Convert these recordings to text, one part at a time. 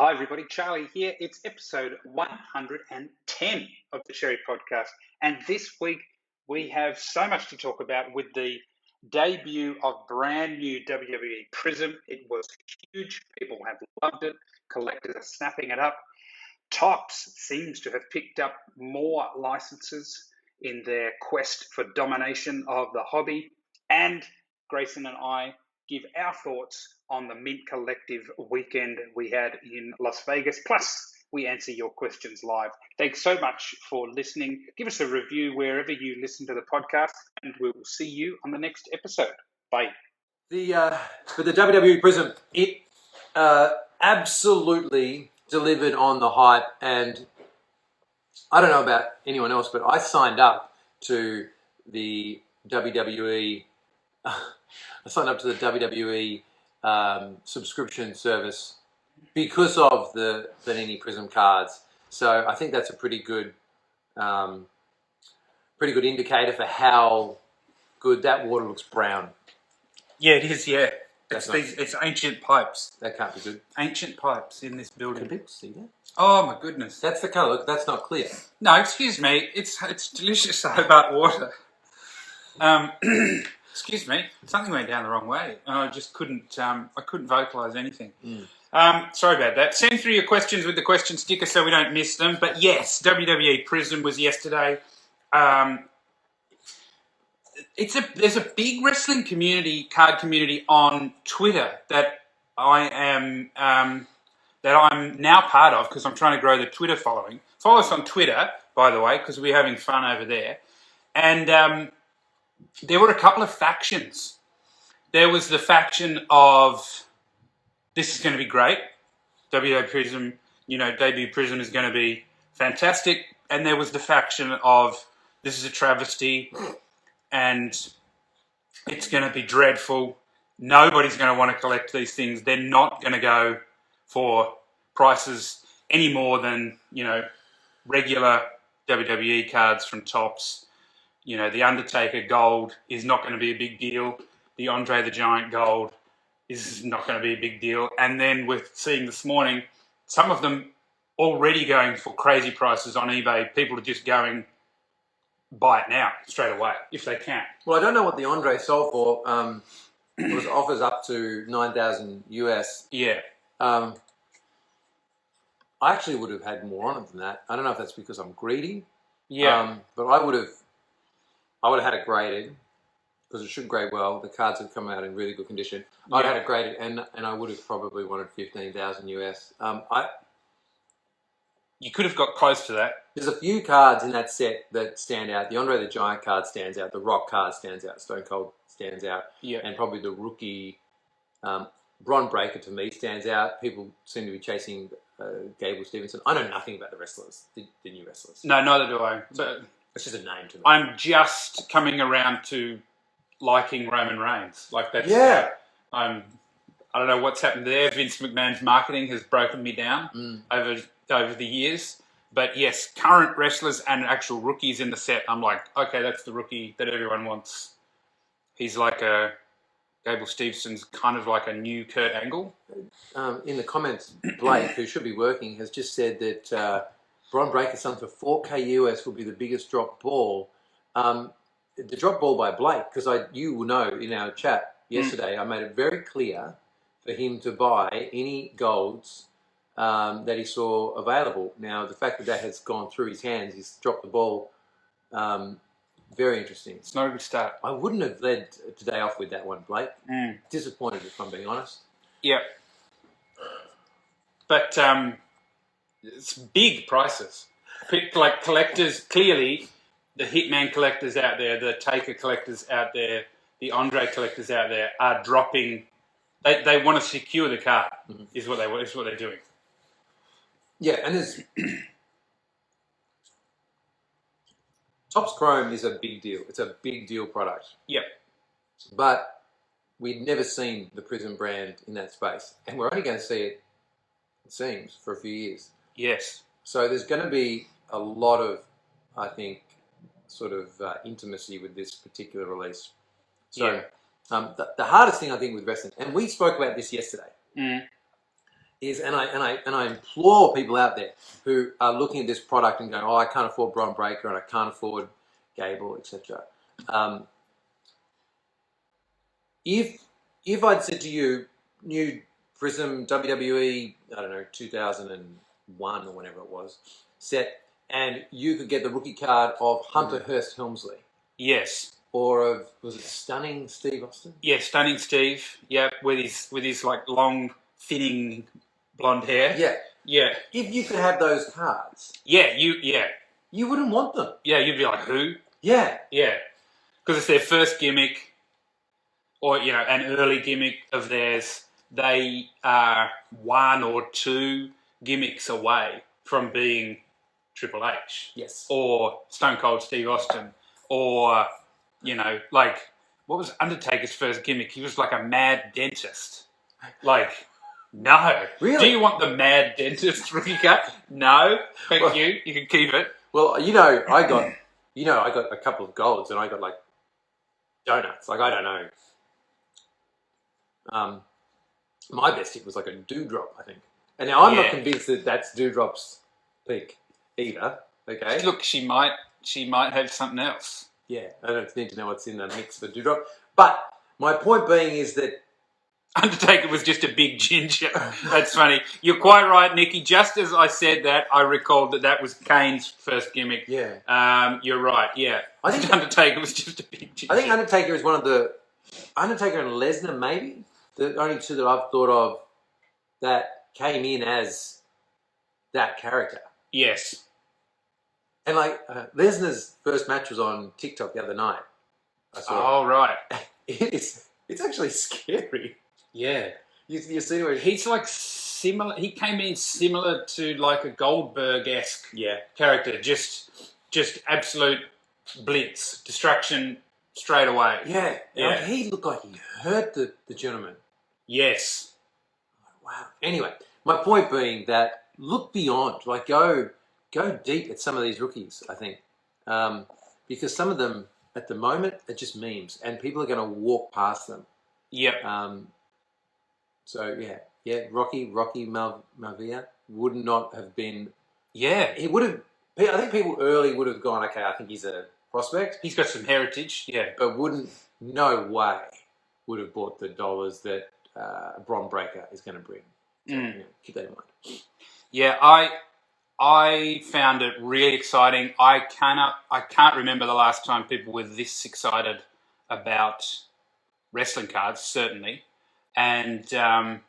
Hi, everybody. Charlie here. It's episode 110 of the Cherry Podcast. And this week, we have so much to talk about with the debut of brand new WWE Prizm. It was huge. People have loved it. Collectors are snapping it up. Topps seems to have picked up more licenses in their quest for domination of the hobby. And Grayson and I give our thoughts on the Mint Collective weekend we had in Las Vegas. Plus, we answer your questions live. Thanks so much for listening. Give us a review wherever you listen to the podcast, and we will see you on the next episode. Bye. For the WWE Prizm, it absolutely delivered on the hype, and I don't know about anyone else, but I signed up to the WWE. I signed up to the WWE subscription service because of the Panini Prizm cards. So I think that's a pretty good indicator for how good that water looks. Brown. Yeah, it is. Yeah, it's ancient pipes. That can't be good. Ancient pipes in this building. Can people see that? Oh my goodness. That's the colour. Look, that's not clear. No, excuse me. It's delicious Hobart water. Excuse me. Something went down the wrong way, and I just couldn't. I couldn't vocalise anything. Sorry about that. Send through your questions with the question sticker so we don't miss them. But yes, WWE Prizm was yesterday. There's a big wrestling card community on Twitter that I'm now part of because I'm trying to grow the Twitter following. Follow us on Twitter, by the way, because we're having fun over there. And there were a couple of factions. There was the faction of, this is going to be great. WWE Prizm, debut Prizm is going to be fantastic. And there was the faction of, this is a travesty and it's going to be dreadful. Nobody's going to want to collect these things. They're not going to go for prices any more than, regular WWE cards from Topps. The Undertaker gold is not going to be a big deal. The Andre the Giant gold is not going to be a big deal. And then with seeing this morning, some of them already going for crazy prices on eBay. People are just going, buy it now, straight away, if they can. Well, I don't know what the Andre sold for. It was offers up to 9,000 US. Yeah. I actually would have had more on it than that. I don't know if that's because I'm greedy. Yeah. But I would have had it graded because it should grade well. The cards have come out in really good condition. I'd had it graded, and I would have probably wanted 15,000 US. You could have got close to that. There's a few cards in that set that stand out. The Andre the Giant card stands out. The Rock card stands out. Stone Cold stands out. Yeah. And probably the rookie Bron Breakker to me stands out. People seem to be chasing Gable Stevenson. I know nothing about the wrestlers, the new wrestlers. No, neither do I. But it's just a name to me. I'm just coming around to liking Roman Reigns. Like that's I don't know what's happened there. Vince McMahon's marketing has broken me down over the years. But yes, current wrestlers and actual rookies in the set, I'm like, okay, that's the rookie that everyone wants. He's like a Gable Stevenson's kind of like a new Kurt Angle. In the comments, Blake, who should be working, has just said that Bron Breakker something for 4K US will be the biggest drop ball. The drop ball by Blake, because you will know in our chat yesterday, I made it very clear for him to buy any golds that he saw available. Now, the fact that has gone through his hands, he's dropped the ball. Very interesting. It's not a good start. I wouldn't have led today off with that one, Blake. Disappointed, if I'm being honest. Yeah. But it's big prices. Like collectors, clearly, the Hitman collectors out there, the Taker collectors out there, the Andre collectors out there are dropping. They want to secure the card. Is what they're doing. Yeah, and there's Topps Chrome is a big deal. It's a big deal product. Yep. But we'd never seen the Prizm brand in that space, and we're only going to see it seems, for a few years. Yes. So there's going to be a lot of, I think, sort of intimacy with this particular release. So the hardest thing I think with wrestling, and we spoke about this yesterday, is, and I implore people out there who are looking at this product and going, oh, I can't afford Bron Breakker and I can't afford Gable, etc. If I'd said to you, new Prizm WWE, I don't know, 2001 or whenever it was, set, and you could get the rookie card of Hunter Hearst Helmsley. Yes. Or of, was it Stunning Steve Austin? Yeah, Stunning Steve. Yeah, with his like long, thinning blonde hair. Yeah. Yeah. If you could have those cards, Yeah, you wouldn't want them. Yeah, you'd be like, who? Yeah. Yeah. Because it's their first gimmick, or, an early gimmick of theirs. They are 1 or 2 gimmicks away from being Triple H. Yes. Or Stone Cold Steve Austin. Or, like, what was Undertaker's first gimmick? He was like a mad dentist. Like, no. Really? Do you want the mad dentist rookie card? No. Thank you. You can keep it. Well, I got a couple of golds and I got like donuts. Like, I don't know. My best hit was like a Dewdrop, I think. And now I'm not convinced that that's Dewdrop's peak either. Okay. Look, she might have something else. Yeah, I don't need to know what's in the mix for Dewdrop. But my point being is that Undertaker was just a big ginger. That's funny. You're quite right, Nicky. Just as I said that, I recalled that was Kane's first gimmick. Yeah. You're right, yeah. I think Undertaker was just a big ginger. I think Undertaker is one of the... Undertaker and Lesnar, maybe, the only two that I've thought of that came in as that character. Yes. And like Lesnar's first match was on TikTok the other night. I saw it. Right. It's actually scary. Yeah. You see where he's like similar. He came in similar to like a Goldberg-esque character. Just absolute blitz, destruction straight away. Yeah. Yeah. Like, he looked like he hurt the gentleman. Yes. Wow. Anyway, my point being that look beyond, like go deep at some of these rookies, I think. Because some of them at the moment are just memes and people are going to walk past them. Yep. So yeah, Rocky Maivia would not have been. Yeah, he would have. I think people early would have gone, okay, I think he's a prospect. He's got some heritage, yeah, but no way would have bought the dollars that Bron Breakker is going to bring. So, keep that in mind. Yeah, I found it really exciting. I can't remember the last time people were this excited about wrestling cards, certainly. And and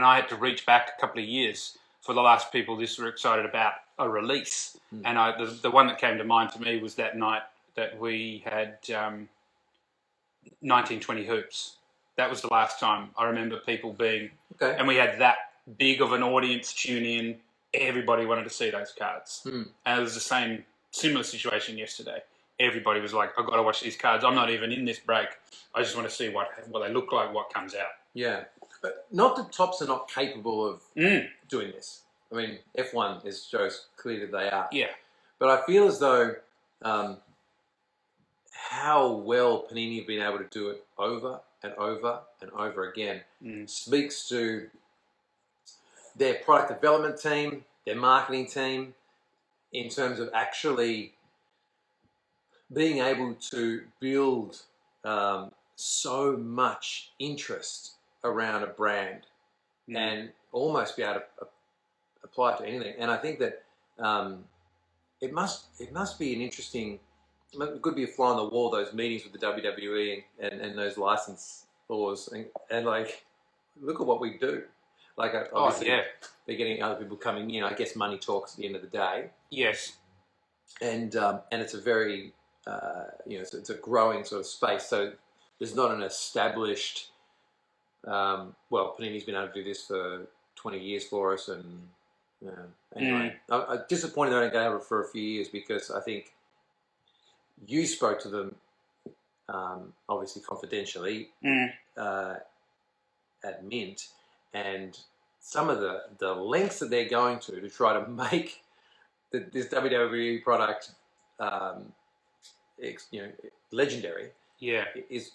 I had to reach back a couple of years for the last people this were excited about a release. And the one that came to mind for me was that night that we had 1920 Hoops. That was the last time I remember people being, and we had that big of an audience tune in. Everybody wanted to see those cards. And it was the similar situation yesterday. Everybody was like, I've got to watch these cards. I'm not even in this break. I just want to see what they look like, what comes out. Yeah. But not that tops are not capable of doing this. I mean, F1 shows clearly that they are. Yeah. But I feel as though how well Panini have been able to do it over and over and over again speaks to their product development team, their marketing team, in terms of actually being able to build so much interest around a brand and almost be able to apply it to anything. And I think that it must be an interesting, it could be a fly on the wall, those meetings with the WWE and those license laws and like, look at what we do. Like, obviously, they're getting other people coming in. I guess money talks at the end of the day. Yes. And it's a very, it's a growing sort of space. So there's not an established, Panini's been able to do this for 20 years for us. And anyway, I'm disappointed they don't go over it for a few years because I think you spoke to them, obviously confidentially, at Mint. And some of the lengths that they're going to try to make this WWE product, legendary, is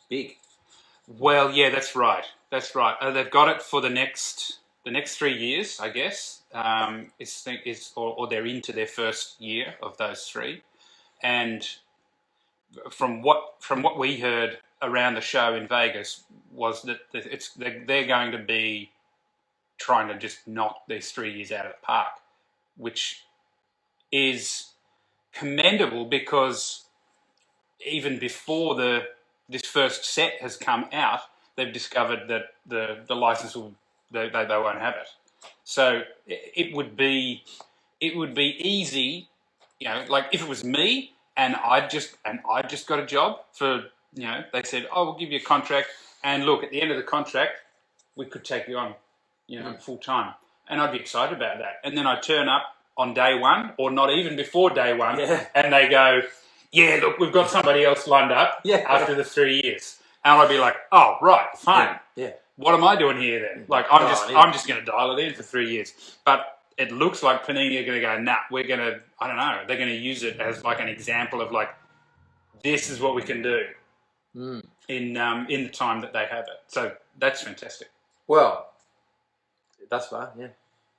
big. Well, yeah, that's right. That's right. They've got it for the next 3 years, I guess. Or they're into their first year of those three, and from what we heard around the show in Vegas was that they're going to be trying to just knock these 3 years out of the park, which is commendable because even before this first set has come out, they've discovered that the license they won't have it. So it would be easy, like if it was me and I just got a job for, they said, oh, we'll give you a contract, and look, at the end of the contract, we could take you on, full time, and I'd be excited about that. And then I turn up on day one, or not even before day one, and they go, yeah, look, we've got somebody else lined up after the 3 years, and I'd be like, oh, right, fine. Yeah. What am I doing here then? Like, I'm just going to dial it in for 3 years. But it looks like Panini are going to go, nah, we're going to, I don't know, they're going to use it as like an example of like, this is what we can do in the time that they have it. So that's fantastic. Well, that's fine, yeah.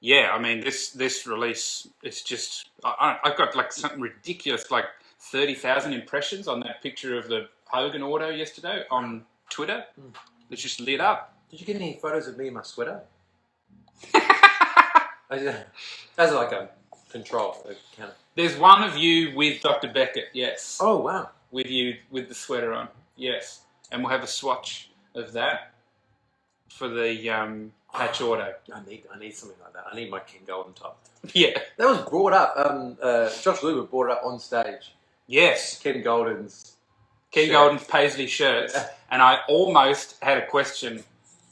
Yeah, I mean, this release, it's just, I've got like something ridiculous, like 30,000 impressions on that picture of the Hogan auto yesterday on Twitter. It's just lit up. Did you get any photos of me in my sweater? As like a control. Kind of. There's one of you with Dr. Beckett, yes. Oh, wow. With you with the sweater on, yes. And we'll have a swatch of that for the patch auto. I need something like that. I need my Ken Golden top. Yeah. That was brought up. Josh Luber brought it up on stage. Yes. Ken Golden's Paisley shirts. And I almost had a question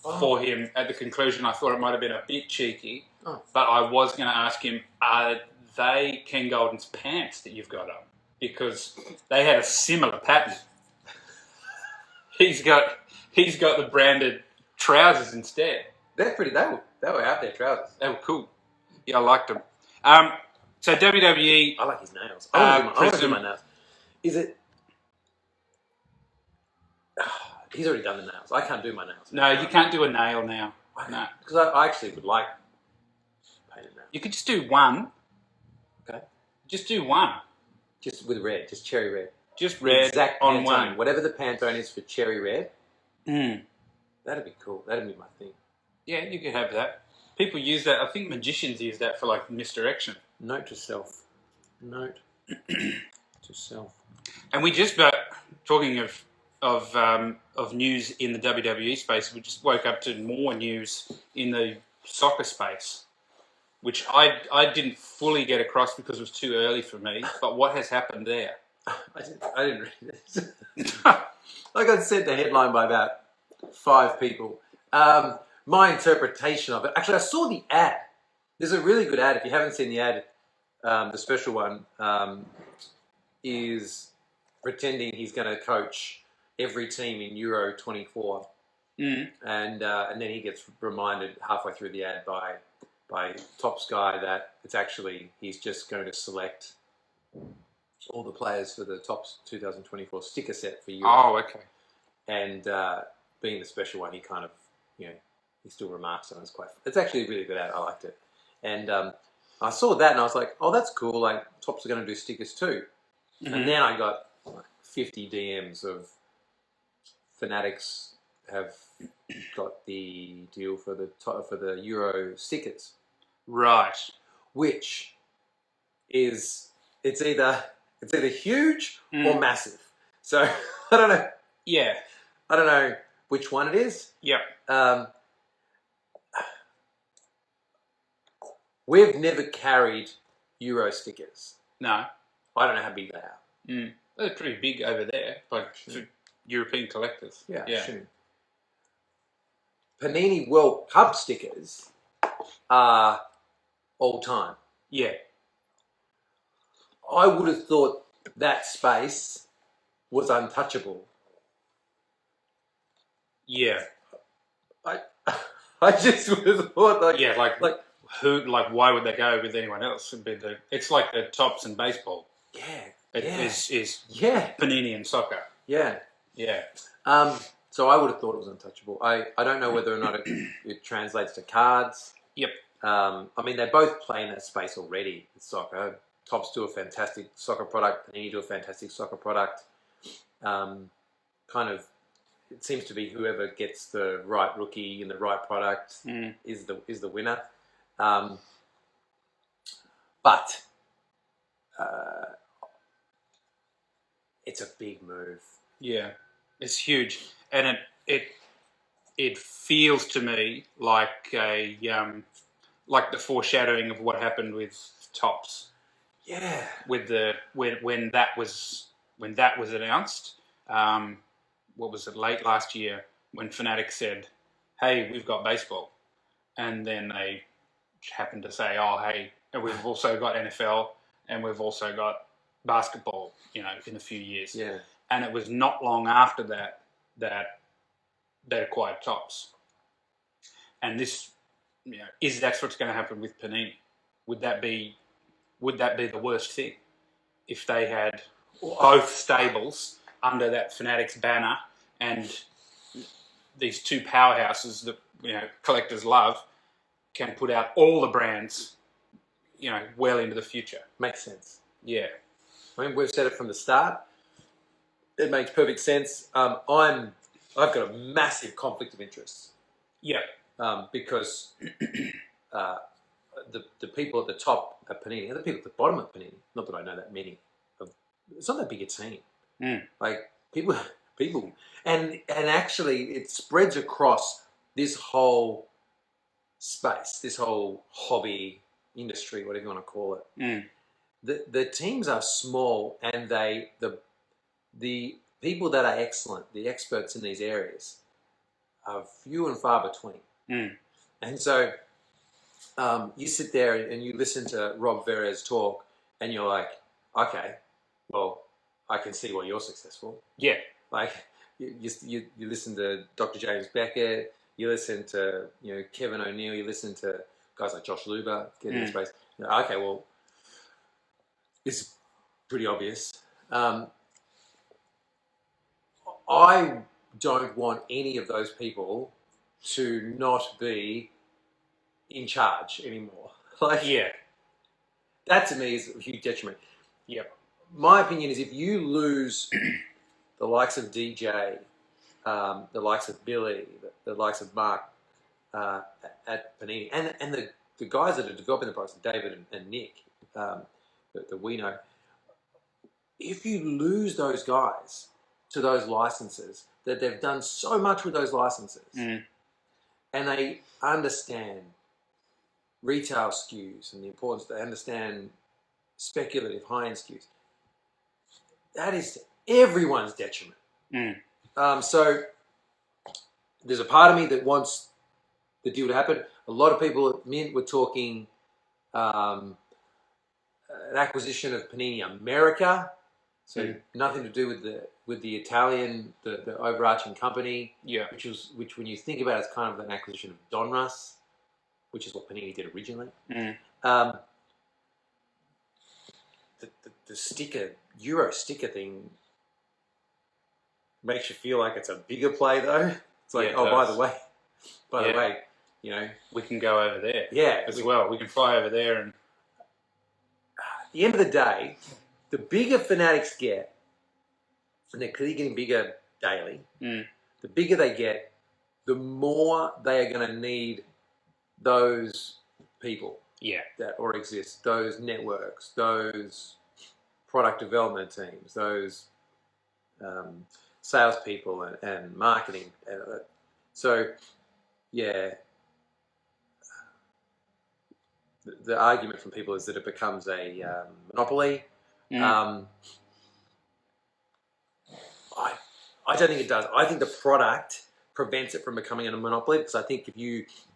for him at the conclusion. I thought it might have been a bit cheeky, but I was going to ask him, are they Ken Golden's pants that you've got on? Because they had a similar pattern. He's got the branded trousers instead. They're pretty. They were out there trousers. They were cool. Yeah, I liked them. So WWE. I like his nails. I want to do my nails. Is it? He's already done the nails. I can't do my nails. No, you can't do a nail now. No, because I actually would like painted nails. You could just do one. Okay. Just do one. Just with red, just cherry red. Just red exact on Pantone. one. Whatever the Pantone is for cherry red. Mm. That'd be cool. That'd be my thing. Yeah, you could have that. People use that. I think magicians use that for like misdirection. Note to self. Note to self. And we just talking of news in the WWE space. We just woke up to more news in the soccer space, which I didn't fully get across because it was too early for me. But what has happened there? I didn't read this. I got sent the headline by about 5 people. My interpretation of it. Actually, I saw the ad. There's a really good ad. If you haven't seen the ad, the special one is pretending he's going to coach every team in Euro 24, and then he gets reminded halfway through the ad by Topps guy that it's actually he's just going to select all the players for the Topps 2024 sticker set for Euro. Oh, okay. And being the special one, he kind of he still remarks on it. It's actually a really good ad. I liked it. And I saw that and I was like, oh, that's cool. Like, Topps are going to do stickers too. Mm-hmm. And then I got like 50 DMs of fanatics have got the deal for the Euro stickers. Right. Which is, it's either huge or massive. So, I don't know. Yeah. I don't know which one it is. Yeah. We've never carried Euro stickers. No. I don't know how big they are. Mm. They're pretty big over there, like for European collectors. Yeah. Sure. Panini World Cup stickers are all time. Yeah. I would have thought that space was untouchable. Yeah. I just would have thought like who, like, why would they go with anyone else? It's like the Topps in baseball. Yeah. It is yeah. Panini in soccer. Yeah. Yeah. So I would have thought it was untouchable. I don't know whether or not it translates to cards. Yep. I mean, they both play in that space already. Soccer. Topps do a fantastic soccer product. Panini do a fantastic soccer product. Kind of, it seems to be whoever gets the right rookie and the right product is the winner. But it's a big move. Yeah, it's huge, and it feels to me like like the foreshadowing of what happened with Topps. Yeah. With the when that was announced, what was it, late last year, when Fanatics said, "Hey, we've got baseball," and then they happened to say, "Oh, hey, and we've also got NFL, and we've also got basketball," in a few years. Yeah. And it was not long after that they acquired Topps. And this, that's what's going to happen with Panini. Would that be the worst thing if they had both stables under that Fanatics banner, and these two powerhouses that collectors love can put out all the brands, well into the future? Makes sense. Yeah. I mean, we've said it from the start. It makes perfect sense. I've got a massive conflict of interest. Yeah. Because the people at the top at Panini and the people at the bottom of Panini, not that I know that many, it's not that big a team. Like people, and actually it spreads across this whole space, this whole hobby industry, whatever you want to call it. The teams are small, and the people that are excellent, the experts in these areas, are few and far between. And so you sit there and you listen to Rob Verez talk, and you're like, okay, well, I can see why you're successful. Yeah. Like you listen to Dr. James Beckett, you listen to Kevin O'Neill, you listen to guys like Josh Luber get in the space. Okay, well, it's pretty obvious. I don't want any of those people to not be in charge anymore. That to me is a huge detriment. Yep. My opinion is, if you lose the likes of DJ, the likes of Billy, the likes of Mark at Panini, and the guys that are developing the products, David and Nick, that we know, if you lose those guys to those licenses, that they've done so much with those licenses, and they understand retail SKUs and the importance, they understand speculative high-end SKUs, that is to everyone's detriment. So there's a part of me that wants the deal to happen. A lot of people at Mint were talking an acquisition of Panini America, so nothing to do with the Italian, the overarching company. Yeah. Which when you think about it, it's kind of an acquisition of Donruss, which is what Panini did originally. The sticker, Euro sticker thing makes you feel like it's a bigger play, though. It's like, by the way, we can go over there. Yeah, as well. We can fly over there, and at the end of the day, the bigger Fanatics get, and they're clearly getting bigger daily, the bigger they get, the more they are going to need those people that already exist, those networks, those product development teams, those salespeople and marketing. So, yeah, the argument from people is that it becomes a monopoly. I don't think it does. I think the product prevents it from becoming a monopoly, because I think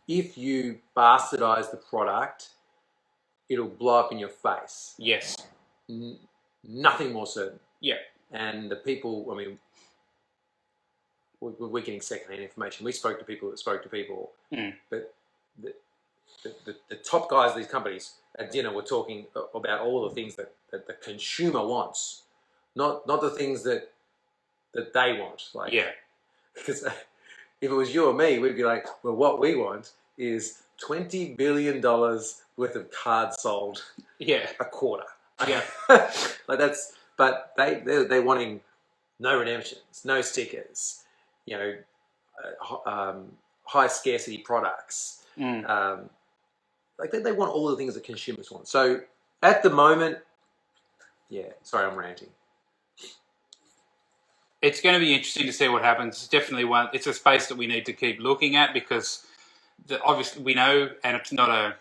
if you bastardize the product, it'll blow up in your face. Yes. Nothing more certain. Yeah. And the people, I mean, we're getting secondhand information. We spoke to people that spoke to people, but the top guys of these companies at dinner were talking about all the things that the consumer wants, not the things that they want. Because if it was you or me, we'd be like, well, what we want is $20 billion worth of cards sold Yeah. a quarter. Yeah. Like that's, but they're wanting no redemptions, no stickers, you know, high scarcity products. Like they want all the things that consumers want. So at the moment, yeah, sorry, I'm ranting. It's going to be interesting to see what happens. It's definitely it's a space that we need to keep looking at because obviously we know, and it's not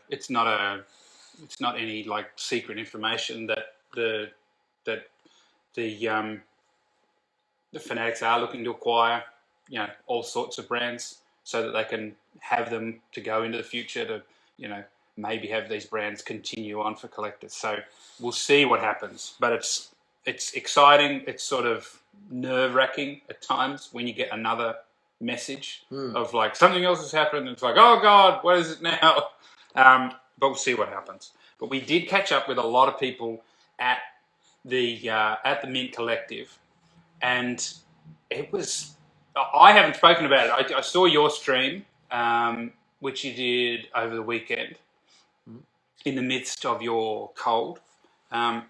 any like secret information that the fanatics are looking to acquire, you know, all sorts of brands so that they can have them to go into the future to, you know, maybe have these brands continue on for collectors. So we'll see what happens. But it's exciting. It's sort of nerve-wracking at times when you get another message of like something else has happened. And it's like, oh God, what is it now? But we'll see what happens. But we did catch up with a lot of people at the Mint Collective, and it was. I haven't spoken about it. I saw your stream, which you did over the weekend, in the midst of your cold. But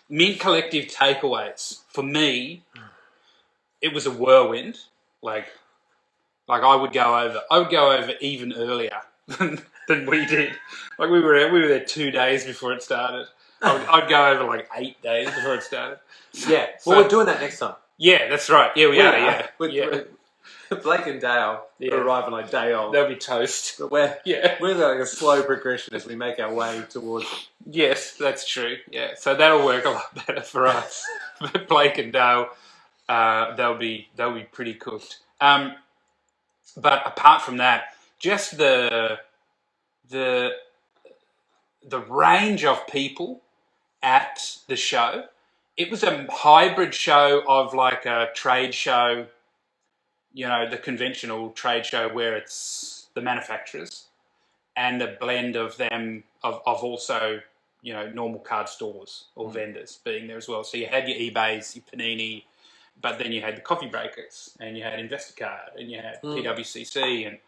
Mint Collective takeaways for me, it was a whirlwind. Like I would go over even earlier than we did. Like we were there 2 days before it started. I'd go over like 8 days before it started. Yeah, well, we're doing that next time. Yeah, that's right. Yeah, we are. Yeah, with Blake and Dale arrive on like day old. They'll be toast. But we're like a slow progression as we make our way towards it. Yes, that's true. Yeah, so that'll work a lot better for us. But Blake and Dale, they'll be pretty cooked. But apart from that, just the range of people at the show. It was a hybrid show of like a trade show, you know, the conventional trade show where it's the manufacturers and a blend of them, of also, you know, normal card stores or vendors being there as well. So you had your eBays, your Panini, but then you had the Coffee Breakers and you had InvestorCard and you had PWCC. And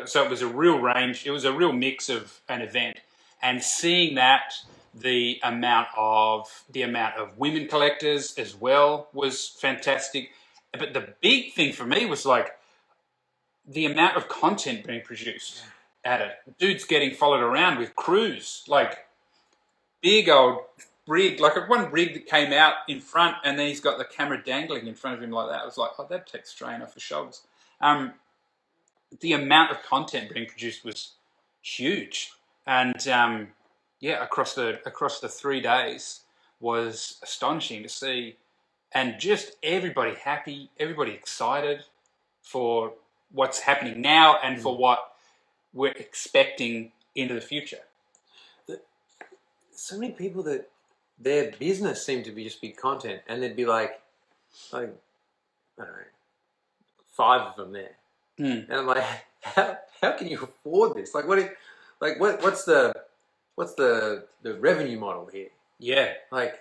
so it was a real range. It was a real mix of an event. And seeing that, the amount of women collectors as well was fantastic. But the big thing for me was like the amount of content being produced at it. Dudes getting followed around with crews, like big old rig, like one rig that came out in front and then he's got the camera dangling in front of him like that. I was like, oh, that takes strain off his shoulders. The amount of content being produced was huge. And across the 3 days was astonishing to see, and just everybody happy, everybody excited for what's happening now and for what we're expecting into the future. So many people that their business seemed to be just be content, and there'd be like I don't know, 5 of them there, and I'm like, how can you afford this? Like what's the revenue model here? Yeah, like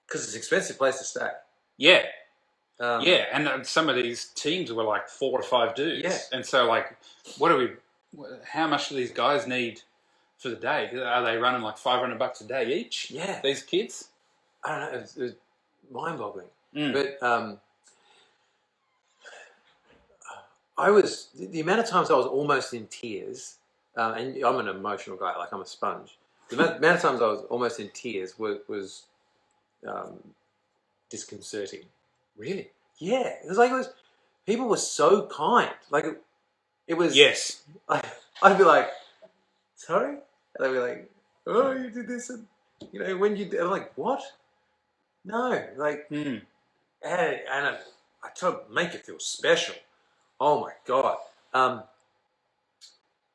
because it's an expensive place to stay. Yeah. And some of these teams were like 4 or 5 dudes. Yeah. And so like, how much do these guys need for the day? Are they running like $500 a day each? Yeah. These kids? I don't know. It was mind-boggling. But the amount of times I was almost in tears, and I'm an emotional guy, like I'm a sponge. The amount of times I was almost in tears was disconcerting. Really? Yeah, people were so kind. Like it was. Yes. I'd be like, sorry, and they'd be like, oh, you did this, and you know when you did. I'm like, what? No, like, and I try to make it feel special. Oh my God.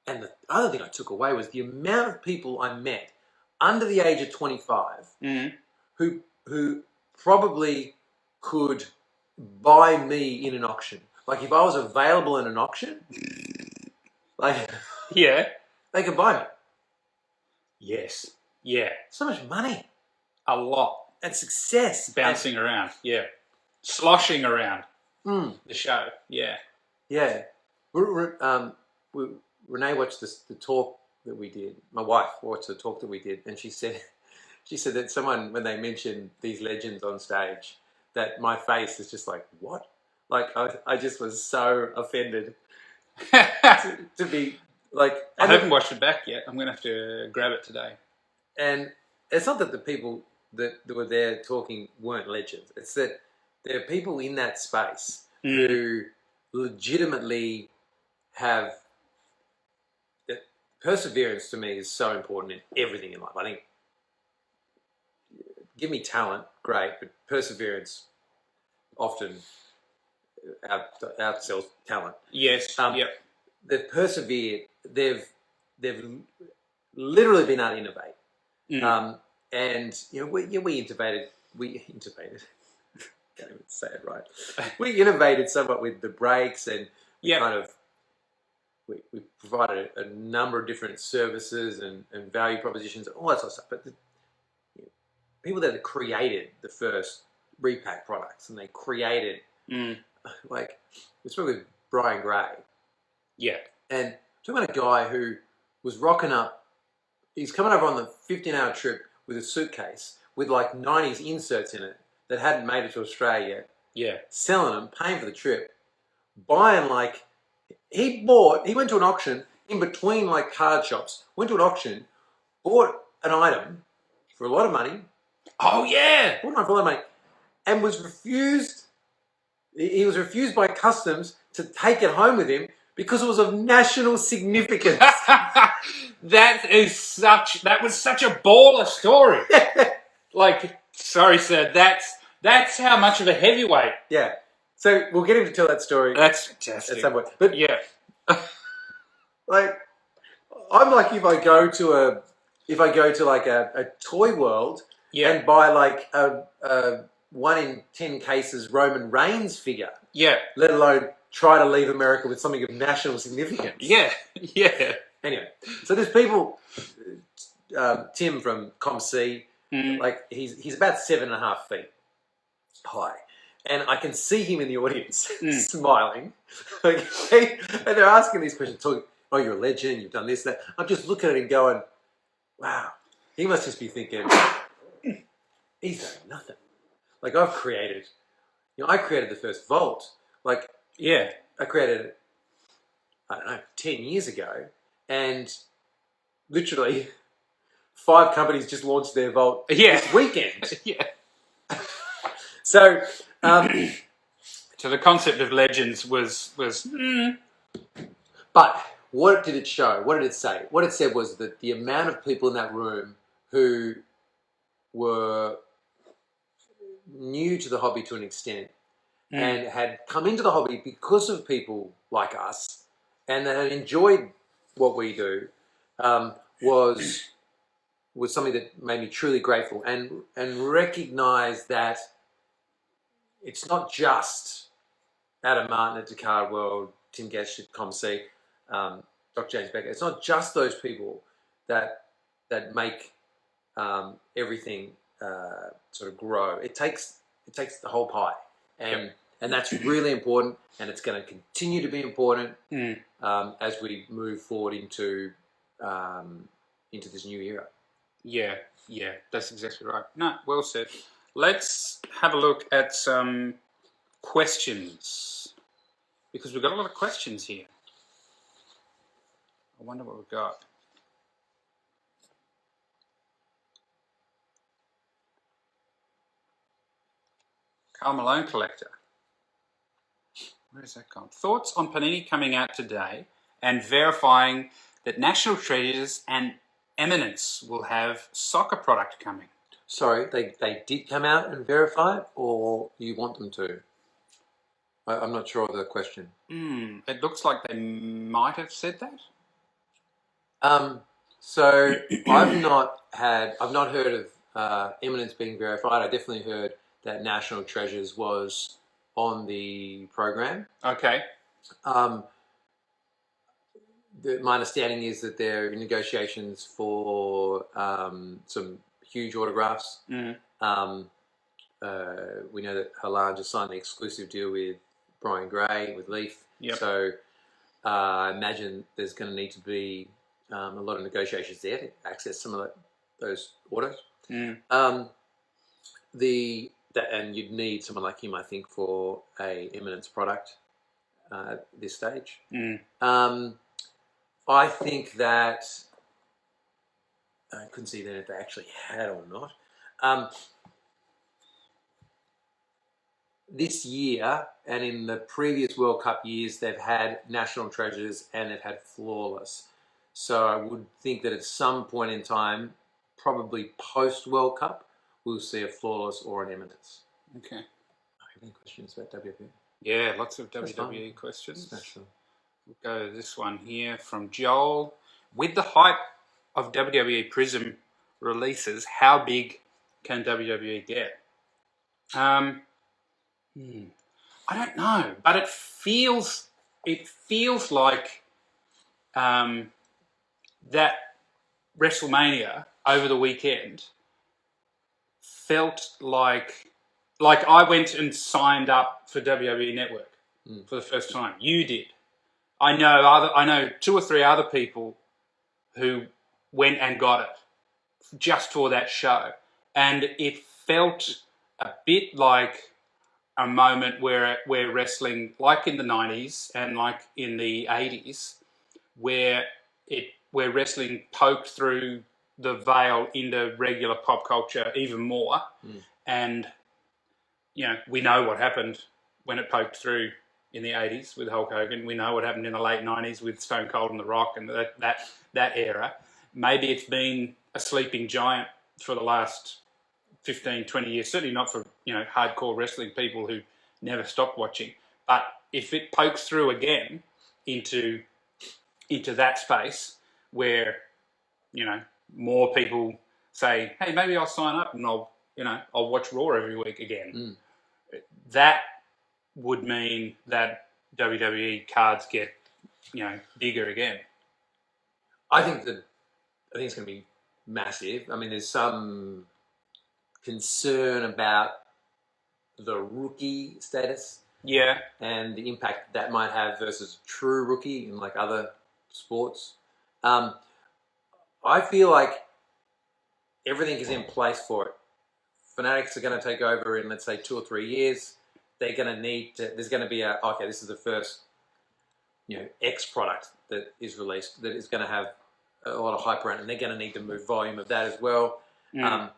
And the other thing I took away was the amount of people I met under the age of 25 who probably could buy me in an auction. Like if I was available in an auction, like they could buy me. Yes. Yeah. So much money. A lot. And success. Bouncing around. Yeah. sloshing around the show. Yeah. Yeah. Renee watched the talk that we did. My wife watched the talk that we did, and she said that someone, when they mentioned these legends on stage, that my face is just like, what? Like I just was so offended to be like. I haven't watched it back yet. I'm going to have to grab it today. And it's not that the people that were there talking weren't legends. It's that there are people in that space who legitimately have. Perseverance to me is so important in everything in life. I think, give me talent, great, but perseverance often outsells talent. Yes. Yep. They've persevered. They've literally been able to innovate. And we innovated. Can't even say it right. We innovated somewhat with the brakes, and we provided a number of different services and value propositions, all that sort of stuff. But people that created the first repack products, and they created like we spoke with Brian Gray. Yeah. And talking about a guy who was rocking up. He's coming over on the 15-hour trip with a suitcase with like 90s inserts in it that hadn't made it to Australia yet. Yeah. Selling them, paying for the trip, buying like he went to an auction in between like card shops, went to an auction, bought an item for a lot of money. Oh yeah. Bought an item for a lot of money, and was refused. He was refused by customs to take it home with him because it was of national significance. That was such a baller story. Like, sorry, sir, that's how much of a heavyweight. Yeah. So we'll get him to tell that story. That's fantastic. At some point. But yeah. Like, I'm like if I go to like a toy world and buy like a 1 in 10 cases Roman Reigns figure. Yeah. Let alone try to leave America with something of national significance. Yeah. Yeah. Anyway, so there's people. Tim from ComC, like he's about 7.5 feet high, and I can see him in the audience smiling. Okay, and they're asking these questions. Talking, oh, you're a legend. You've done this, that. I'm just looking at him, going, wow. He must just be thinking, he's done nothing. Like I created the first vault. Like I created it, I don't know, 10 years ago, and literally 5 companies just launched their vault this weekend. Yeah. So, so the concept of legends was. But what did it show? What did it say? What it said was that the amount of people in that room who were new to the hobby to an extent and had come into the hobby because of people like us and that had enjoyed what we do was something that made me truly grateful and recognize that it's not just Adam Martin at Descartes World, Tim Gash at ComC, Dr. James Becker. It's not just those people that make everything sort of grow. It takes the whole pie, and that's really important, and it's going to continue to be important as we move forward into this new era. Yeah, that's exactly right. No, well said. Let's have a look at some questions, because we've got a lot of questions here. I wonder what we've got. Carl Malone Collector. Where is that gone? Thoughts on Panini coming out today and verifying that National Treasures and Eminence will have soccer product coming? Sorry, they did come out and verify it, or you want them to? I'm not sure of the question. It looks like they might have said that. So I've not heard of Eminence being verified. I definitely heard that National Treasures was on the program. Okay. My understanding is that they're in negotiations for some huge autographs. we know that Halal just signed the exclusive deal with Brian Gray, with Leaf. Yep. So I imagine there's going to need to be a lot of negotiations there to access some of those autos. And you'd need someone like him, I think, for a Eminence product at this stage. I think that I couldn't see then if they actually had or not. This year and in the previous World Cup years, they've had national treasures and they've had flawless. So I would think that at some point in time, probably post World Cup, we'll see a flawless or an Eminence. Okay. Any questions about WWE? Yeah, lots of WWE questions. We'll go to this one here from Joel. With the hype of WWE Prizm releases, how big can WWE get? I don't know, but it feels like that WrestleMania over the weekend felt like I went and signed up for WWE Network for the first time. You did. I know 2 or 3 other people who went and got it just for that show, and it felt a bit like a moment where wrestling, like in the 90s and like in the 80s, where wrestling poked through the veil into regular pop culture even more. And, we know what happened when it poked through in the 80s with Hulk Hogan. We know what happened in the late 90s with Stone Cold and The Rock and that era. Maybe it's been a sleeping giant for the last 15, 20 years, certainly not for, hardcore wrestling people who never stopped watching. But if it pokes through again into that space where, more people say, hey, maybe I'll sign up and I'll watch Raw every week again. That would mean that WWE cards get, bigger again. I think it's going to be massive. I mean, there's some concern about the rookie status, and the impact that might have versus true rookie in like other sports. I feel like everything is in place for it. Fanatics are going to take over in, let's say, 2 or 3 years. They're going to need to. There's going to be this is the first, X product that is released that is going to have a lot of hype around, and they're going to need to move volume of that as well. I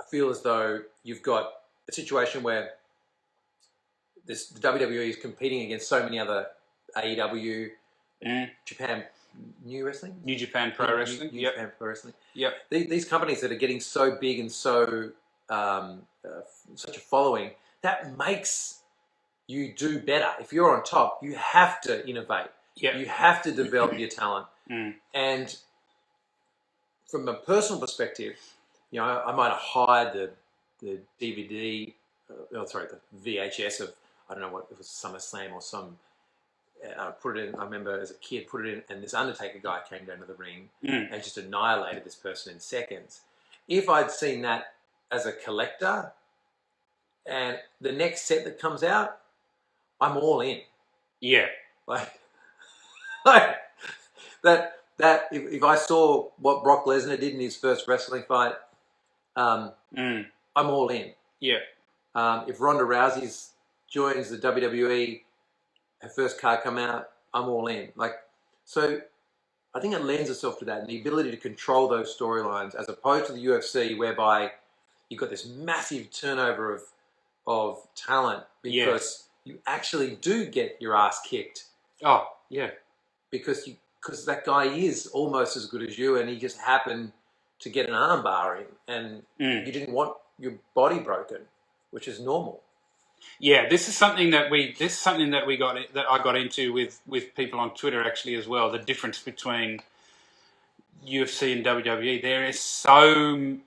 feel as though you've got a situation where the WWE is competing against so many other AEW, Japan New Wrestling, New Japan Pro Wrestling, New Japan Pro Wrestling. Yep. These companies that are getting so big and so such a following, that makes you do better. If you're on top, you have to innovate. You have to develop your talent. And from a personal perspective, I might have hired the DVD, the VHS of, I don't know what, it was SummerSlam or some, put it in, I remember as a kid, put it in, and this Undertaker guy came down to the ring and just annihilated this person in seconds. If I'd seen that as a collector, and the next set that comes out, I'm all in. Yeah. Like that if I saw what Brock Lesnar did in his first wrestling fight, I'm all in. Yeah. If Ronda Rousey joins the WWE, her first card come out, I'm all in. So I think it lends itself to that, and the ability to control those storylines as opposed to the UFC, whereby you've got this massive turnover of talent because you actually do get your ass kicked. Oh, yeah. Because that guy is almost as good as you, and he just happened to get an arm bar in, and you didn't want your body broken, which is normal. Yeah, this is something that I got into with people on Twitter actually as well. The difference between UFC and WWE. There is so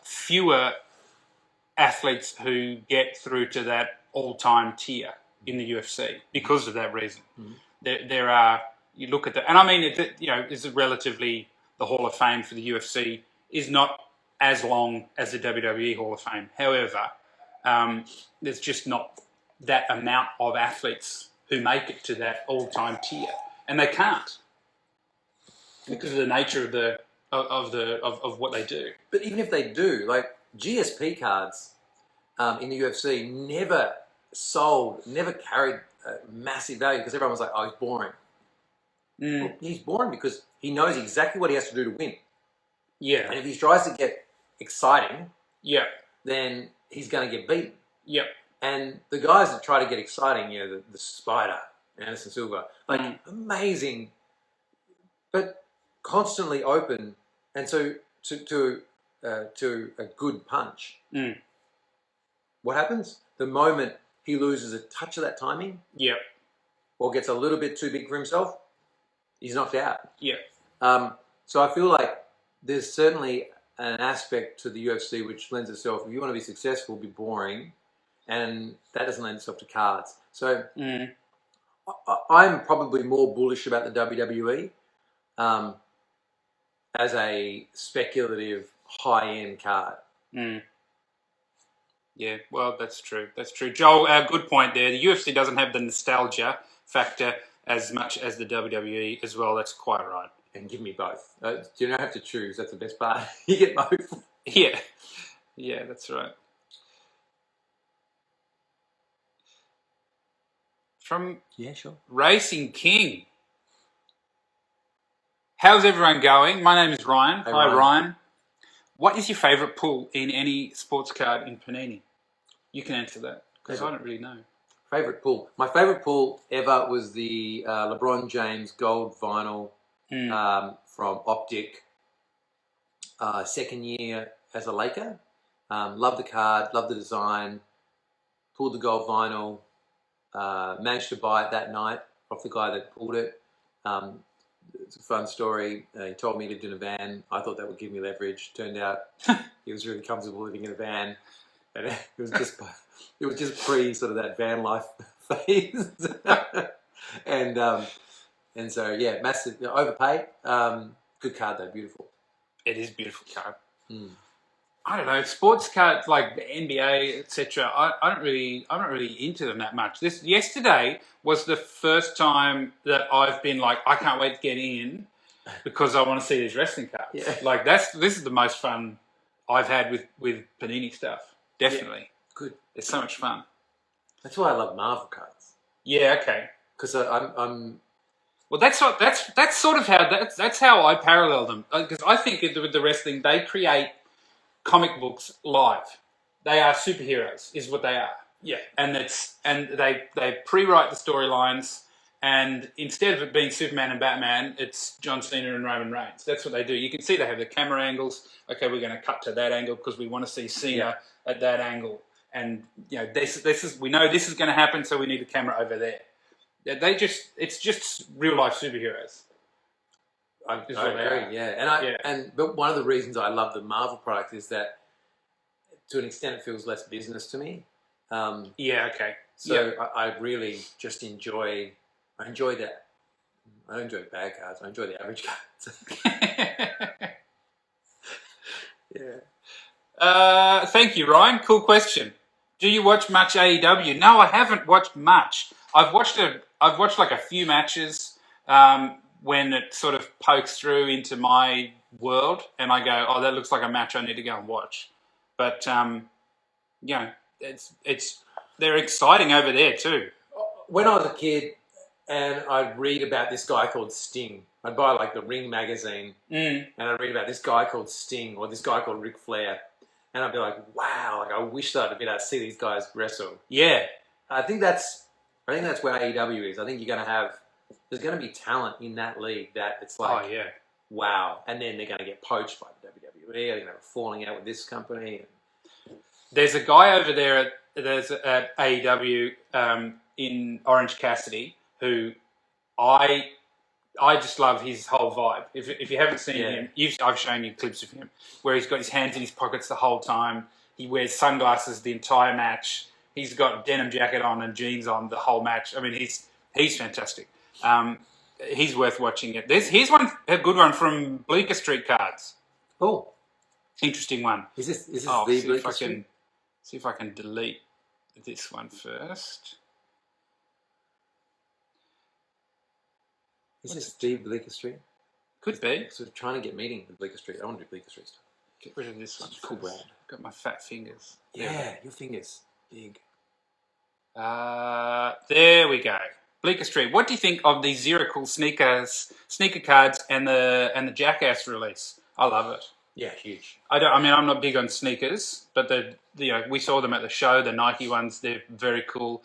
fewer athletes who get through to that all-time tier in the UFC because of that reason. There are, you look at that, and I mean, is relatively, the Hall of Fame for the UFC is not as long as the WWE Hall of Fame. However, there's just not that amount of athletes who make it to that all-time tier, and they can't because of the nature of what they do. But even if they do, like GSP cards in the UFC never sold, never carried massive value because everyone was like, "Oh, he's boring." Well, he's boring because he knows exactly what he has to do to win. Yeah. And if he tries to get exciting, Yeah. then he's going to get beaten. Yep. And the guys that try to get exciting, the Spider, Anderson Silva, like amazing, but constantly open, and so to a good punch. What happens? The moment he loses a touch of that timing, or gets a little bit too big for himself, he's knocked out. So I feel like there's certainly an aspect to the UFC which lends itself, if you want to be successful, be boring, and that doesn't lend itself to cards. So I'm probably more bullish about the WWE as a speculative high-end card. Yeah, well, that's true. That's true. Joel, good point there. The UFC doesn't have the nostalgia factor as much as the WWE as well. That's quite right. And give me both. You don't have to choose. That's the best part. You get both. Yeah. Yeah, that's right. From Racing King. How's everyone going? My name is Ryan. Hey, Hi, Ryan. What is your favourite pull in any sports card in Panini? You can answer that because I don't really know. Favorite pull. My favorite pull ever was the LeBron James gold vinyl from Optic. Second year as a Laker. Love the card. Love the design. Pulled the gold vinyl. Managed to buy it that night off the guy that pulled it. It's a fun story. He told me he lived in a van. I thought that would give me leverage. Turned out he was really comfortable living in a van. And it was just pre sort of that van life phase. and so yeah, massive, overpaid. Good card though, beautiful. It is a beautiful card. I don't know, sports cards like the NBA, etc. I'm not really into them that much. Yesterday was the first time that I've been like, I can't wait to get in because I want to see these wrestling cards. Yeah. Like this is the most fun I've had with Panini stuff. Definitely. Yeah, good. It's so much fun. That's why I love Marvel cards. Yeah. Okay. Because I'm. Well, that's sort of how that's how I parallel them, because I think with the wrestling they create comic books live. They are superheroes, is what they are. Yeah. And they pre-write the storylines, and instead of it being Superman and Batman, it's John Cena and Roman Reigns. That's what they do. You can see they have the camera angles. Okay, we're going to cut to that angle because we want to see Cena at that angle. And this is, we know this is going to happen, so we need the camera over there. It's just real life superheroes. I agree, yeah. But one of the reasons I love the Marvel product is that to an extent it feels less business to me. Okay. So I really just enjoy that. I don't enjoy bad cards, I enjoy the average cards. Thank you, Ryan. Cool question. Do you watch much AEW? No, I haven't watched much. I've watched like a few matches when it sort of pokes through into my world, and I go, "Oh, that looks like a match I need to go and watch." But they're exciting over there too. When I was a kid, and I'd read about this guy called Sting. I'd buy like the Ring magazine, and I'd read about this guy called Sting or this guy called Ric Flair, and I'd be like, "Wow! Like I wish that I'd be able to see these guys wrestle." Yeah, I think that's where AEW is. I think there's going to be talent in that league that it's like, wow, and then they're going to get poached by the WWE. They're going to have a falling out with this company. There's a guy over there at AEW in Orange Cassidy who I just love his whole vibe. If you haven't seen him, I've shown you clips of him where he's got his hands in his pockets the whole time. He wears sunglasses the entire match. He's got a denim jacket on and jeans on the whole match. I mean, he's fantastic. He's worth watching it. Here's a good one from Bleecker Street Cards. Oh. Interesting one. Is this the See if I can delete this one first. Is this Steve Bleecker Street? Could be. Sort of trying to get meeting with Bleecker Street. I want to do Bleecker Street stuff. Get rid of this one. Cool brand. Got my fat fingers. Yeah, your fingers big. There we go. Bleecker Street. What do you think of the Zero Cool sneaker cards and the Jackass release? I love it. Yeah, huge. I'm not big on sneakers, but we saw them at the show. The Nike ones, they're very cool.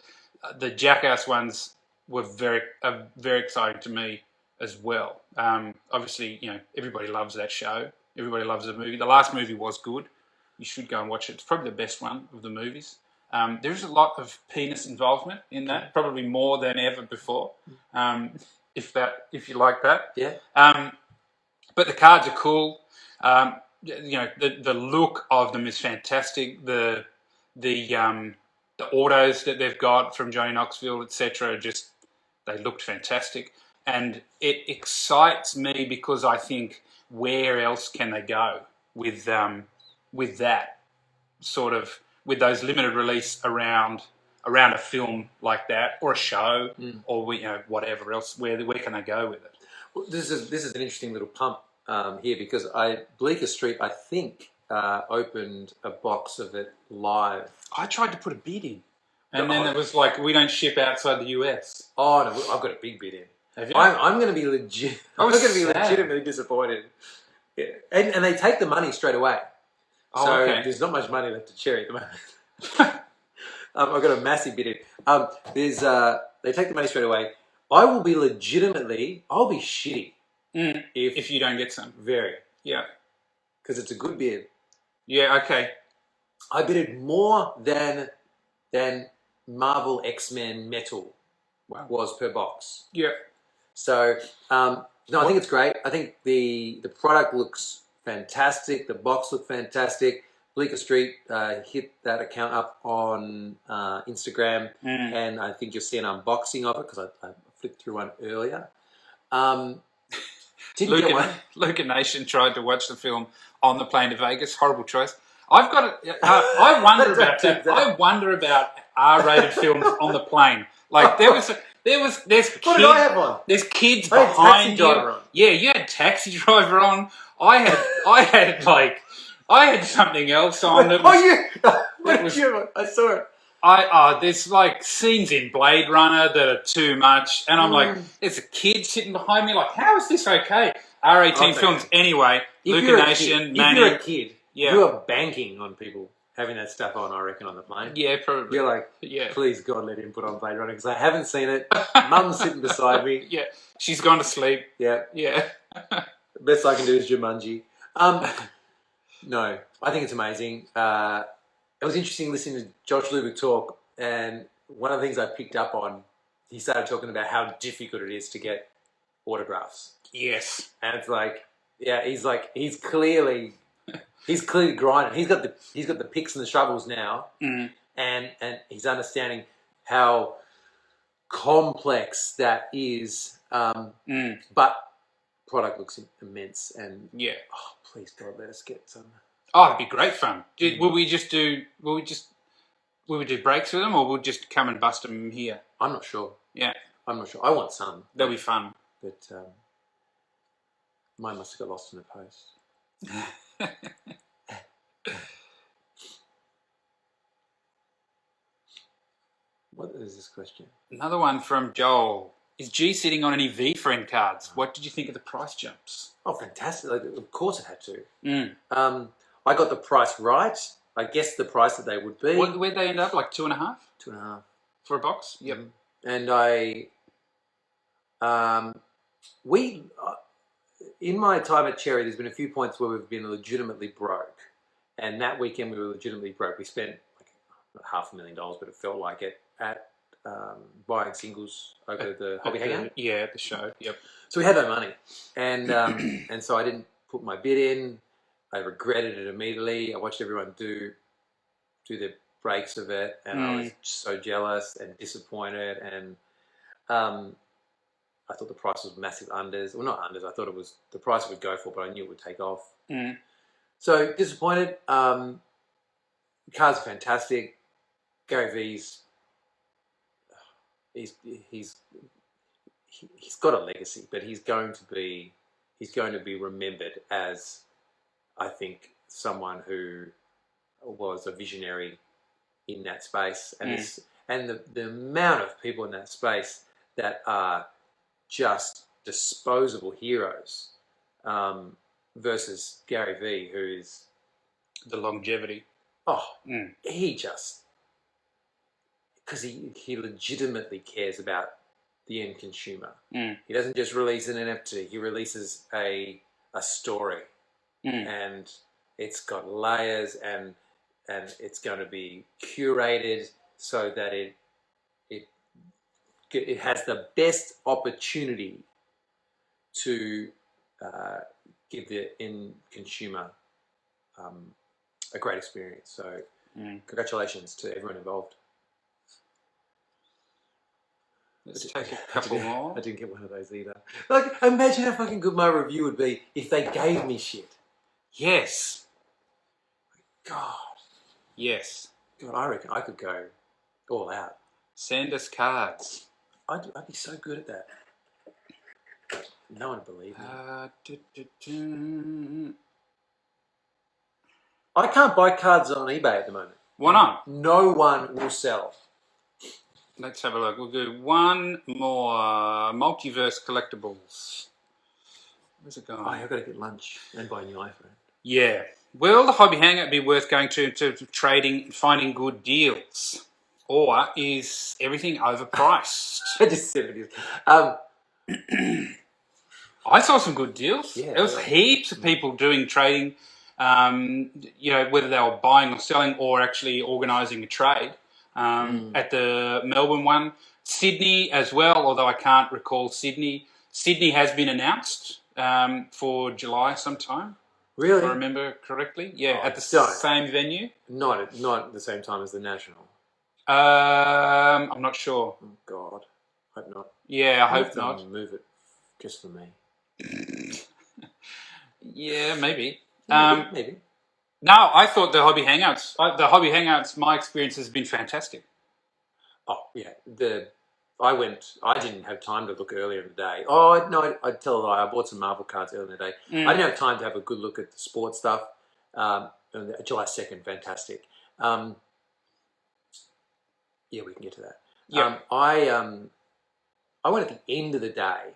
The Jackass ones were very exciting to me as well. Obviously, everybody loves that show. Everybody loves the movie. The last movie was good. You should go and watch it. It's probably the best one of the movies. There's a lot of penis involvement in that, probably more than ever before. If you like that, yeah. But the cards are cool. The look of them is fantastic. The autos that they've got from Johnny Knoxville, etc., they looked fantastic, and it excites me because I think where else can they go with that sort of, with those limited release around a film like that, or a show, or whatever else. Where can they go with it? Well, this is an interesting little pump here, because Bleecker Street, I think, opened a box of it live. I tried to put a bid in, and then it was like, we don't ship outside the US. Oh no, I've got a big bid in. Have you? I'm going to be legit. I'm going to be legitimately disappointed. Yeah. And they take the money straight away. Oh, so okay. There's not much money left to cherry at the moment. I've got a massive bid in. They take the money straight away. I'll be shitty if you don't get some. Very. Yeah. Because it's a good bid. Yeah, okay. I bidded more than Marvel X-Men Metal was per box. Yeah. So, I think it's great. I think the product looks fantastic. The box looked fantastic. Bleecker Street hit that account up on Instagram, and I think you'll see an unboxing of it, because I flipped through one earlier. Didn't get one. Luca Nation tried to watch the film on the plane to Vegas. Horrible choice. I've got I wonder about that. I wonder about R-rated films on the plane. Like there's kids. What did I have on? There's kids I had behind Taxi Driver on. Yeah, you had Taxi Driver on. I had something else on. I saw it. There's like scenes in Blade Runner that are too much, and I'm like, there's a kid sitting behind me. Like, how is this okay? R18 films anyway. Luca Nation, Manny. If you're a kid, you are banking on people having that stuff on, I reckon, on the plane. Yeah, probably. You're like, please God, let him put on Blade Runner, because I haven't seen it. Mum's sitting beside me. Yeah, she's gone to sleep. Yeah. Yeah. The best I can do is Jumanji. No, I think it's amazing. It was interesting listening to Josh Lubick talk, and one of the things I picked up on, he started talking about how difficult it is to get autographs. Yes. And it's like, he's clearly grinding. He's got the picks and the shovels now, and he's understanding how complex that is. But product looks immense, and please God, let us get some. Oh, it'd be great fun. Will we do breaks with them, or we'll just come and bust them here? I'm not sure. Yeah, I'm not sure. I want some. That'll be fun. But mine must have got lost in the post. What is this question? Another one from Joel. Is G sitting on any V-friend cards? What did you think of the price jumps? Oh, fantastic. Of course it had to. I got the price right. I guessed the price that they would be. Where'd they end up? Like 2.5? 2.5. For a box? Yep. And in my time at Cherry, there's been a few points where we've been legitimately broke. And that weekend we were legitimately broke. We spent like $500,000, but it felt like it, at buying singles over the hobby hangout. Yeah, at the show. Yep. So we had no money, and and so I didn't put my bid in. I regretted it immediately. I watched everyone do their breaks of it, and I was so jealous and disappointed. And I thought the price was massive unders. Well, not unders. I thought it was the price it would go for, but I knew it would take off. So disappointed. Cards are fantastic. Gary V's. He's got a legacy, but he's going to be remembered as, I think, someone who was a visionary in that space, and the amount of people in that space that are just disposable heroes, versus Gary V, who is The longevity. He just, because he legitimately cares about the end consumer. He doesn't just release an NFT; he releases a story, and it's got layers, and it's going to be curated so that it has the best opportunity to give the end consumer a great experience. So, congratulations to everyone involved. Let's take a couple more. I didn't get one of those either. Like, imagine how fucking good my review would be if they gave me shit. Yes. God. Yes. God, I reckon I could go all out. Send us cards. I'd be so good at that. No one would believe me. I can't buy cards on eBay at the moment. Why not? No one will sell. Let's have a look. We'll do one more. Multiverse Collectibles. Where's it going? Oh, I've got to get lunch and buy a new iPhone. Yeah. Will the hobby hangout be worth going to in terms of trading and finding good deals? Or is everything overpriced? I just said it is. I saw some good deals. Yeah, there was heaps of people doing trading, whether they were buying or selling or actually organising a trade. At the Melbourne one. Sydney as well, although I can't recall Sydney. Sydney has been announced for July sometime. Really? If I remember correctly. Yeah, at the same venue. Not at the same time as the National. I'm not sure. Oh, God. Hope not. Yeah, I hope not. Move it just for me. Yeah, maybe. Maybe. No, I thought the Hobby Hangouts, my experience has been fantastic. Oh, yeah. I didn't have time to look earlier in the day. Oh, no, I'd tell a lie. I bought some Marvel cards earlier in the day. I didn't have time to have a good look at the sports stuff. July 2nd, fantastic. Yeah, we can get to that. Yeah. I went at the end of the day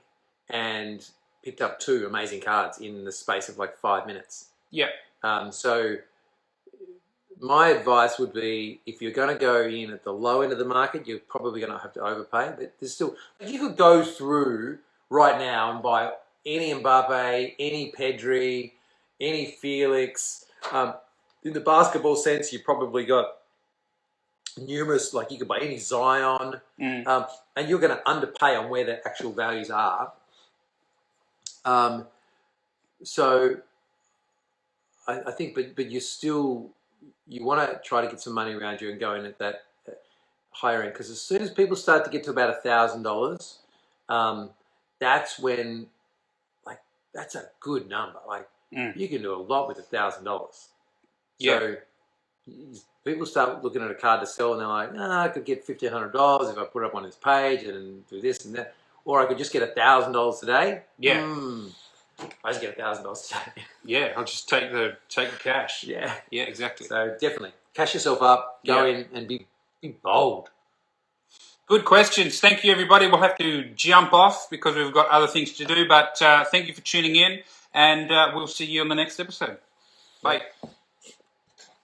and picked up 2 amazing cards in the space of like 5 minutes. Yeah. So my advice would be, if you're going to go in at the low end of the market, you're probably going to have to overpay. But there's still, you could go through right now and buy any Mbappe, any Pedri, any Felix. In the basketball sense, you probably got numerous, like you could buy any Zion, and you're going to underpay on where the actual values are. So I think, but you want to try to get some money around you and go in at that higher end, because as soon as people start to get to about $1,000, that's when, like, that's a good number. Like, you can do a lot with $1,000. Yeah. So people start looking at a card to sell and they're like, I could get $1,500 if I put it up on this page and do this and that, or I could just get $1,000 today. Yeah. I just get $1,000 today. Yeah, I'll just take the cash. Yeah. Yeah, exactly. So definitely cash yourself up, go in and be bold. Good questions. Thank you, everybody. We'll have to jump off because we've got other things to do, but thank you for tuning in, and we'll see you on the next episode. Bye.